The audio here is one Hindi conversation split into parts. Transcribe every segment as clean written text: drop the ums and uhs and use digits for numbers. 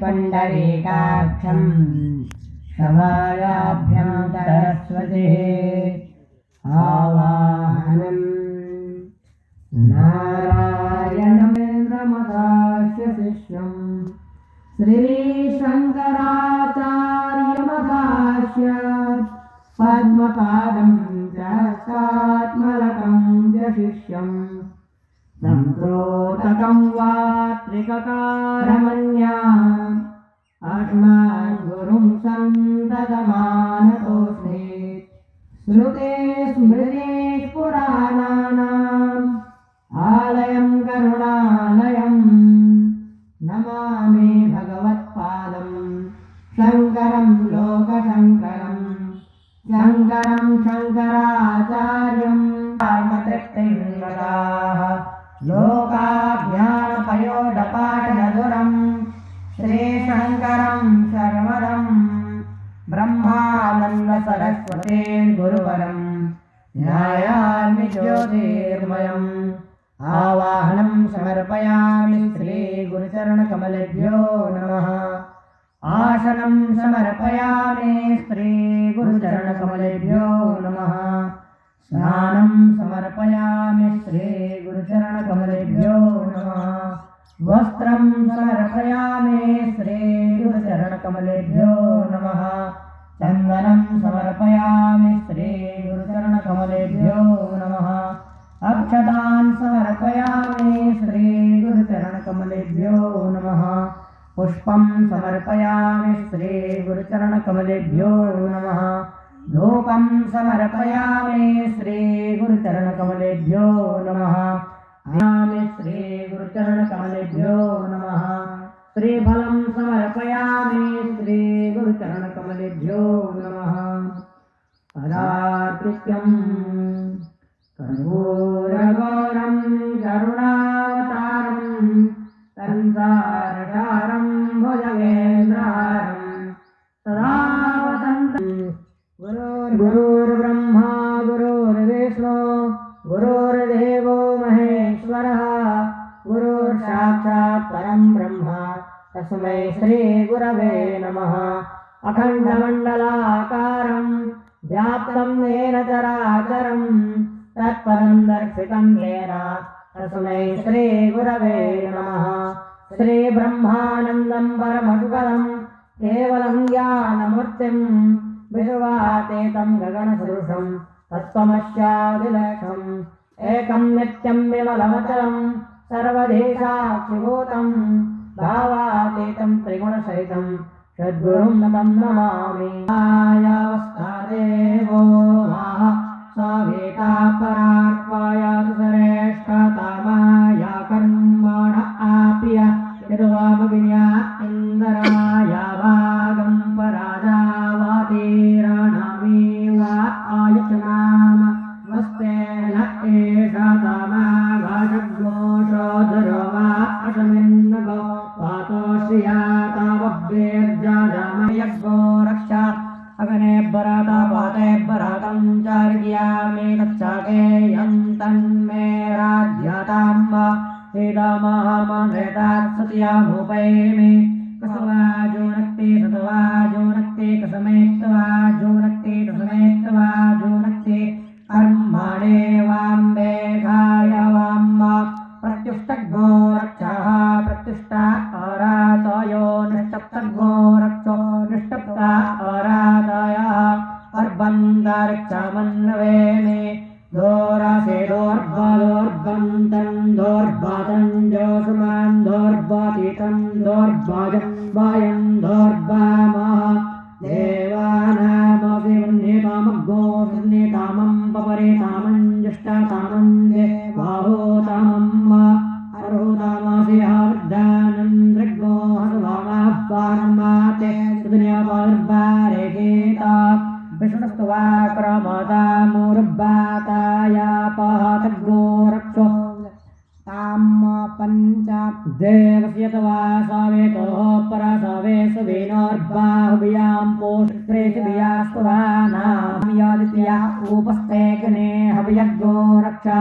पुण्डरीकाक्षं शवायाभ्यां सरस्वतीः आवाहनम् नारायणमेन्द्रमदास्य शिष्यं श्रीशङ्कराचार्यमदास्य पद्मपादं च सात्मलकं च शिष्यम् संक्रोटकं वा त्रिककारमन्या अस्मद्गुरुं सन्ततमानतोऽस्मि श्रुते स्मृते पुराणानाम् आलयं करुणालयं नमामि भगवत्पादं शङ्करं लोकशङ्करं शङ्करं शङ्कराचार्यं कर्मतृप्तिं वदाः लोकाज्ञानपयोडपाटनदुरं श्रीशङ्करं शर्वरं ब्रह्मानन्दसरस्वती गुरुवरं ध्यायामि ज्योतिर्मयम् आवाहनं समर्पयामि श्रीगुरुचरणकमलेभ्यो नमः आसनं समर्पयामि श्रीगुरुचरणकमलेभ्यो नमः स्नानं समर्पयामि श्रीगुरुचरणकमलेभ्यो नमः वस्त्रं समर्पयामि श्रीगुरुचरणकमलेभ्यो नमः चन्दनं समर्पयामि श्रीगुरुचरणकमलेभ्यो नमः अक्षतान् समर्पयामि श्रीगुरुचरणकमलेभ्यो नमः पुष्पं समर्पयामि श्रीगुरुचरणकमलेभ्यो नमः धूपं समर्पयामि श्रीगुरुचरणकमलेभ्यो नमः आमि श्रीगुरुचरणकमलेभ्यो नमः श्रीफलं समर्पयामि श्रीगुरुचरणकमलेभ्यो नमः पदाकृत्यं कर्पूरगौरं करुणावतारं संसारसारं भुजगेन्द्रहारं सदा वसन्तं गुरुर्ब्रह्मा गुरुर्विष्णु गुरुर्देवो महेश्वरः गुरुर्साक्षात् परं ब्रह्म तस्मै श्रीगुरवे नमः अखण्डमण्डलाकारं व्याप्तं येन चराचरं तत्पदं दर्शितं येन तस्मै श्रीगुरवे नमः श्रीब्रह्मानन्दं परमसुखदं केवलं ज्ञानमूर्तिं विश्वातीतं गगनसदृशं तत्त्वमस्यादिलक्ष्यम् एकं नित्यं विमलमचलं सर्वदेशाक्षिभूतं भावातीतं त्रिगुणसहितं सद्गुरुं तं नमामि आयावस्थादेवो वाह सवेता परात्पायातु श्रेष्ठतमाया कर्मण आप्य यद्वामविन्या इन्दराया भागं पराजावातीराणामि वा आयचनाम वस्तेन एषा तमागाशघोषोधरवा अशमिन्नगो पातोश्रियातावभ्येर्जाजामयज्ञो रक्षा अग्ने बराता पाते बरातं चार्यामि तच्चाकेयं तन्मे राज्याताम्ब श्रीरामहामन्त्रेतात् सत्यामुपैमि कसवाजो नक्ति सतवाजो नक्ति कसमेत्तवाजो नक्ति कसमेत्तवाजो नक्ति कर्माणे वाम्बे घाय वाम्ब प्रत्युष्टग्ो रक्षः प्रत्युष्टा अरातयो निष्टप्तग्ो रक्षो निष्टप्ता अरातयः अर्बन्धरक्षामन्वेमि दोरासे दोर्बदोर्बन्तं दोर्बातं जोसुमान् दोर्बातीतं दोर्बाजं वायं दोर्बामः देवानामभिवन्यतामग्गो वन्यतामं पपरेतामं जुष्टातामं देवाहोतामम् अरोतामसिहावृद्धानन्द्रग्गो हसवामाह्वानमाते सुदुन्यापार्बारे गीता विष्णुस्तवा क्रमता मूर्बातायापहतग्गो रक्षो ताम पंच देवस्य तवा सवेतो परसवे सुविनोर्बाहुभ्यां पोषत्रेषुभ्यास्तवा नाम यादित्या उपस्तेकने हवियज्ञो रक्षा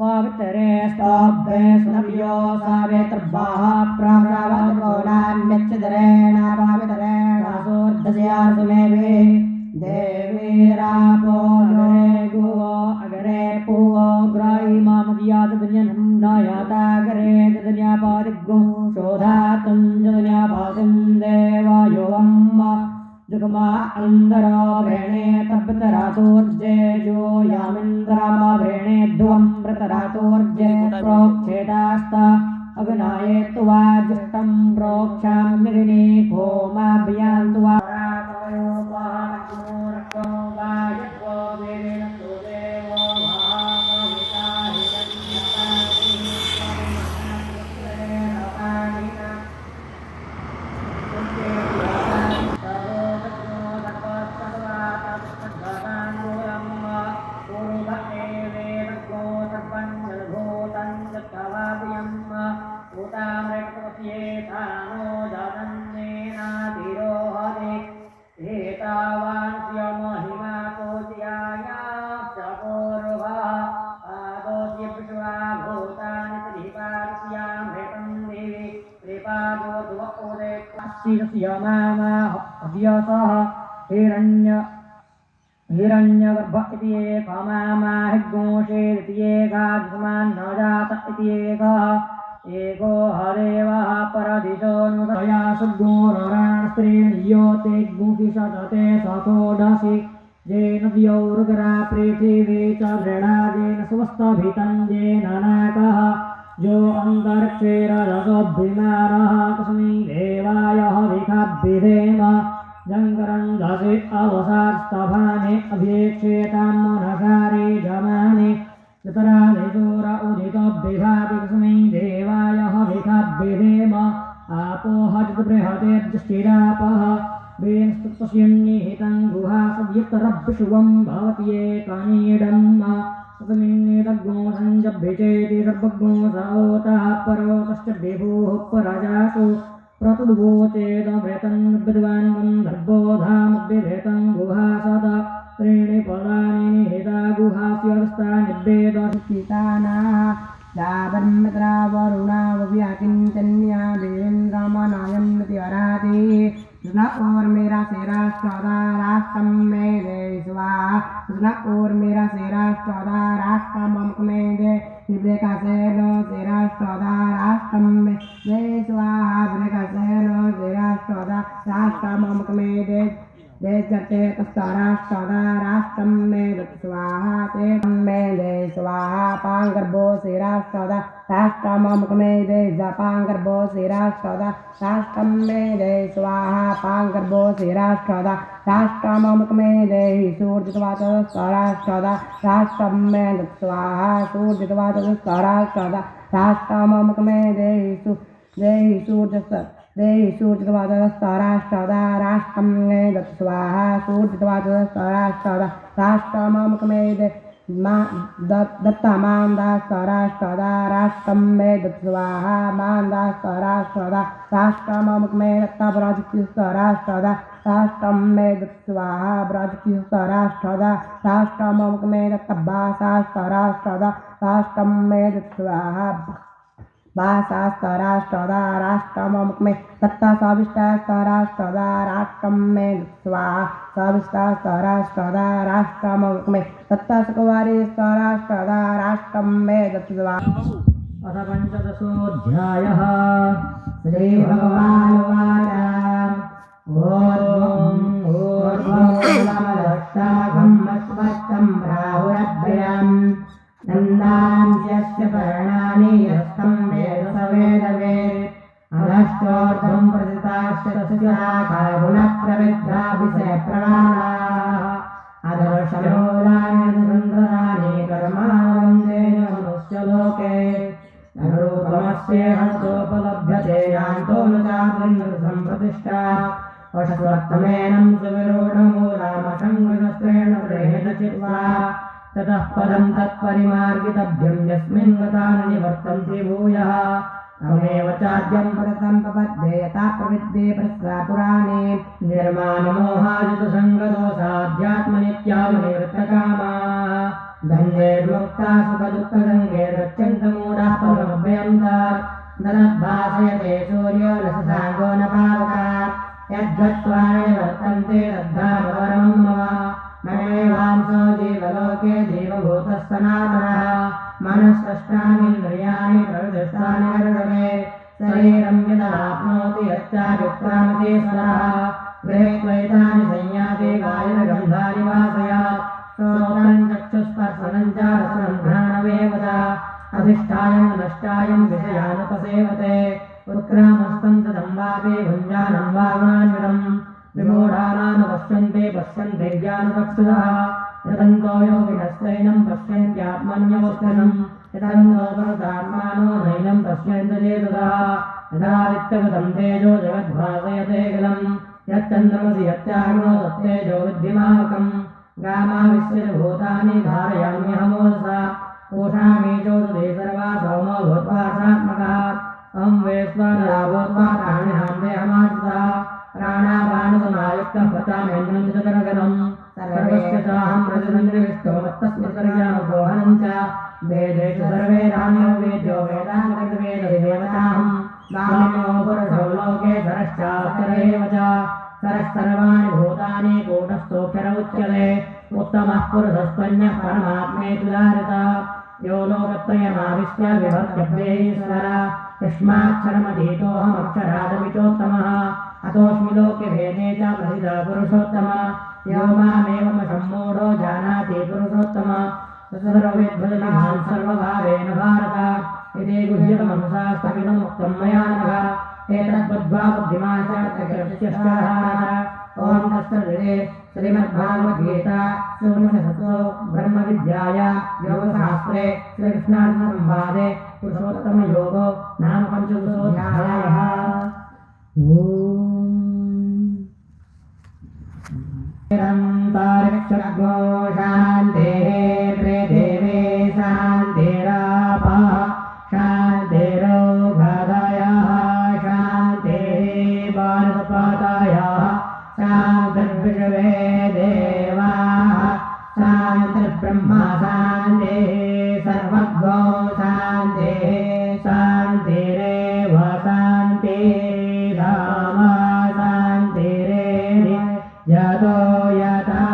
पवित्रे स्तोभे स्नव्यो सावेत्रभाः प्रभ्रवत्कोलान्यच्छिद्रेण पवित्रेण सूर्धस्यार्जुमेवे देवीरापो अगरे गुहो अगरे पुहो ग्राहिमामदिया तदन्यनं नायाता गरे तदन्यापादिग्गो शोधातं जदन्यापासिं देवायोऽम्मा जुगमा अंदरो व्रेणे तप्तरातोर्जे जो यामिन्द्रामा व्रेणे ध्वं व्रतरातोर्जे प्रोक्षेदास्ता अग्नाये त्वा जुष्टं प्रोक्षाम्यग्नि होमाभ्यां त्वा हिरण्यगर्भ इति एकः मामाहिर्गोषेरिति एकः जुष्मान् न जात इति एकः एको हदेवः परदिशो नुतया सुगोराणस्त्रीणियो ते गुंकिशतते सतोडसि येन द्यौरुग्रा पृथिवी च वृणाजेन स्वस्तभितं येन नाकः जो अन्तरिक्षेरजसोऽभिमानः तस्मै देवाय हविखाभिधेम जङ्करन्धसि अवसास्तभाने अभीक्षेतां मनसारे जमाने चतुरानि चोर उदितोऽभिभाति तस्मै देवाय हविखाभिधेम आपो हजतबृहतेर्जुष्टिरापः वेनस्तुत्पश्यन्निहितं गुहा सव्यक्तरभ्युशुवं भवति एकनीडम् तस्मिन्नेतद्गो सञ्जभ्यचेति सर्वज्ञो स ओतः परोतश्च विभुः परजासु प्रतुद्वोचेदमृतं विद्वान् गन्धर्वोधामुद्विधेतं गुहा सदा त्रीणि पदानि निहिता गुहास्यस्तानिर्वेदशितानाः दावन्मित्रा वरुणावव्याकिञ्चन्या देवेन्द्रमनायन्नति अराति न और मेरा सेरा चौदह राष्ट्रम में दे स्वाहा न और मेरा सेरा चौदह राष्ट्रम में दे हिब्रे का सेनो सेरा चौदह राष्ट्रम में दे स्वाहा हिब्रे का सेनो सेरा चौदह राष्ट्रम में दे जटे तस्तारा चौदह राष्ट्रम में स्वाहा ते में दे स्वाहा पांगर्भो सेरा चौदह राष्ट्रम में दे जापांगर्भो सेरा चौदह राष्ट्रम में दे स्वाहा पांगर्भो सेरा चौदह राष्ट्रम में दे सूर्यवाच सारा चौदह राष्ट्रम में स्वाहा सूर्यवाच सारा चौदह राष्ट्रम में दे सूर्य सूर्यवाचस्ताराष्टदा राष्ट्रम में स्वाहा सूर्यवाचस्ताराष्टदा राष्ट्रम में दत्ता मानदास्तराष्टदा राष्ट्रम में स्वाहा मानदास्तराष्टदा राष्ट्रम में दत्ता ब्रजकिस्तराष्टदा राष्ट्रम में स्वाहा ब्रजकिस्तराष्टदा राष्ट्रम में दत्ता भाषास्तराष्टदा राष्ट्रम में स्वाहा भाषास्तराष्टदा राष्ट्रम में तत्ता सविष्टास्तराष्टदा राष्ट्रम में स्वाहा सविष्टास्तराष्टदा राष्ट्रम में तत्ता सुकुमारीस्तराष्टदा राष्ट्रम में स्वाहा। अथ पंचदशोऽध्यायः श्रीभगवानुवाच ऊर्ध्वं अस्मत्तं प्राहुरभ्याम् नन्दांस्यस्य पर्णानि यस्तं वेद स वेदवेत् अधश्चोर्ध्वं प्रथिताश्च तस्य शाखा गुणप्रविद्धाभिषयप्रमाणाः अदर्शमूलानि सन्दधानि कर्मावन्देन मनुष्यलोके नरूपमस्येहन्तोपलभ्यते यान्तो न चातुर्नृसम्प्रतिष्ठा वशस्वत्तमेनं सुविरूढमूलामशङ्कुशस्त्रेण गृहीतचित्वा ततः पदं तत्परिमार्गितव्यं यस्मिन् गता न निवर्तन्ते भूयः तमेव चाद्यं परतं प्रपद्ये यथा प्रविद्ये प्रस्रापुराणे निर्माणमोहाजितसङ्गदोषाध्यात्मनित्यावनिवृत्तकामाः गंगे मुक्ता सुखदुःखगंगे रक्षन्तमूढाः परमभयन्तात् नरद्भासयते सूर्यो रससागो न पावका यद्गत्वा निवर्तन्ते तद्धाम परमं मम ममेवांसो जीवलोके जीवभूतः सनातनः मनःसृष्टानीन्द्रियाणि प्रविदृष्टानि वर्तते शरीरं यदाप्नोति यच्चाप्युत्क्रामते स्वरः गृहीत्वैतानि संयाते वायुर्गन्धानि वासयात् श्रोत्रं चक्षुस्पर्शनं च रसनं घ्राणमेव च अधिष्ठायं नष्टायं विषयानुपसेवते उत्क्रामस्तं च दम्बापे भुञ्जानं वागुणान्वितं विमूढानानुपश्यन्ते पश्यन्ते ज्ञानचक्षुषः यतन्तो योगिनश्चैनं पश्यन्त्यात्मन्योऽस्मिन् यतन्तो परतात्मानो नैनं पश्यन्ति चेतसः यदादित्यगतं तेजो जगद्भासयतेऽखिलं यच्चन्द्रमसि यच्चाग्नो तत्तेजो विद्धिमावकम् गामाविश्वभूतानि धारयाम्यहमोऽसा कोषामीचोदे सर्वा सौमो भूत्वासात्मकः अहं वेश्वराभूत्वा प्राणिनां देहमाश्रितः प्राणापानसमायुक्तः पचाम्यन्नं चतुर्गणम् सर्वस्य चाहं रजतन्द्रविष्टो मत्तस्मृतर्ज्ञानपोहनं च वेदेषु सर्वैराण्यो वेद्यो वेदान्तवेदविदेवताहं गामिनो पुरुषो लोके सरश्चाक्षर एव च सरः सर्वाणि भूतानि कूटस्थोऽक्षर उच्यते उत्तमः पुरुषस्त्वन्यः परमात्मेति उदाहृतः यो लोकत्रयमाविश्य विभक्त्यव्ययीश्वर यस्माक्षरमधीतोऽहमक्षरादपिचोत्तमः अतोऽस्मि लोके भेदे च प्रसिद्धः पुरुषोत्तमः यो मामेवमसम्मूढो जानाति पुरुषोत्तमः सर्वविद्भजमान् सर्वभावेन भारत इति गुह्यतमं शास्त्रमिदमुक्तं मया नघ एतद्बुद्ध्वा बुद्धिमान् ॐ तत्सर्वे श्रीमद्भागवद्गीता शून्यसत्सो ब्रह्मविद्यायां योगशास्त्रे श्रीकृष्णार्जुनसंवादे पुरुषोत्तमयोगो नाम पञ्चदशोऽध्यायः। निरन्तरिक्षग्नो शान्तेः पृथिवी शान्तिरापः शान्तिरोगधयः शान्तिः वनस्पतयः शान्तिर्विश्वे देवाः शान्तिर्ब्रह्म शान्तिः सर्वज्ञो शान्तिः शान्तिरेव शान्तिः धाम शान्तिरेव यतो यथा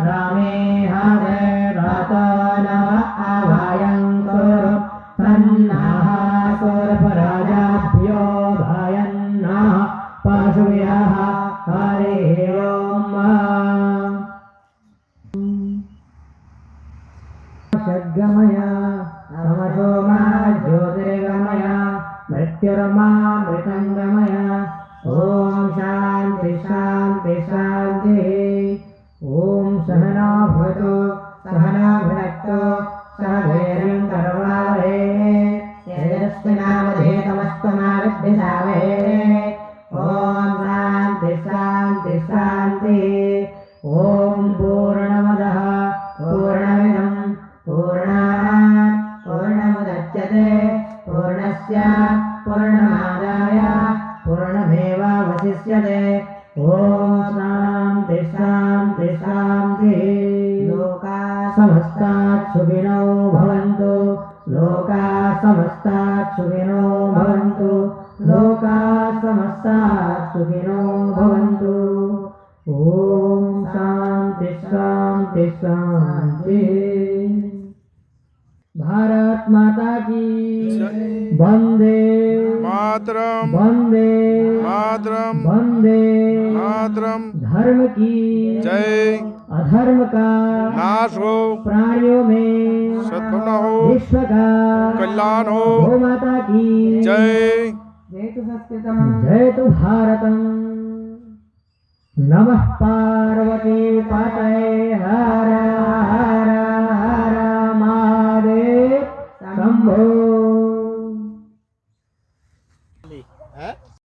समेहते ततो न अभयं कुरु तन्नः कुरुपराजाभ्यो भयं नः पशुभ्यः हरिः ओम्। षड्गमय तमसो मा ज्योतिर्गमय मृत्युर्मामृतङ्गमय ॐ शान्ति शान्ति शान्तिः। ॐ सहना भवतु सहना भुनक्तु सह वीर्यं करवावहै तेजस्विनावधीतमस्तु मा विद्विषावहै। ॐ शान्ति शान्ति शान्तिः। ॐ पूर्णमदः पूर्णमिदं पूर्णात् पूर्णमुदच्यते पूर्णस्य पूर्णमादाय पूर्णमेवावशिष्यते। ॐ शान्ति शान्ति शान्तिः। लोकाः समस्ताः सुखिनो भवन्तु लोकाः समस्ताः सुखिनो भवन्तु लोकाः समस्ताः सुखिनो भवन्तु। ॐ शान्ति शान्ति शान्तिः। भारत माता की वंदे मातरम वंदे मातरम वंदे मातरम। धर्म की जय। अधर्म का नाश हो प्राणियों में सद्भावना हो विश्व का कल्याण हो। गौ माता की जय। जयतु संस्कृतम जयतु भारतम। नमः पार्वती पतये हर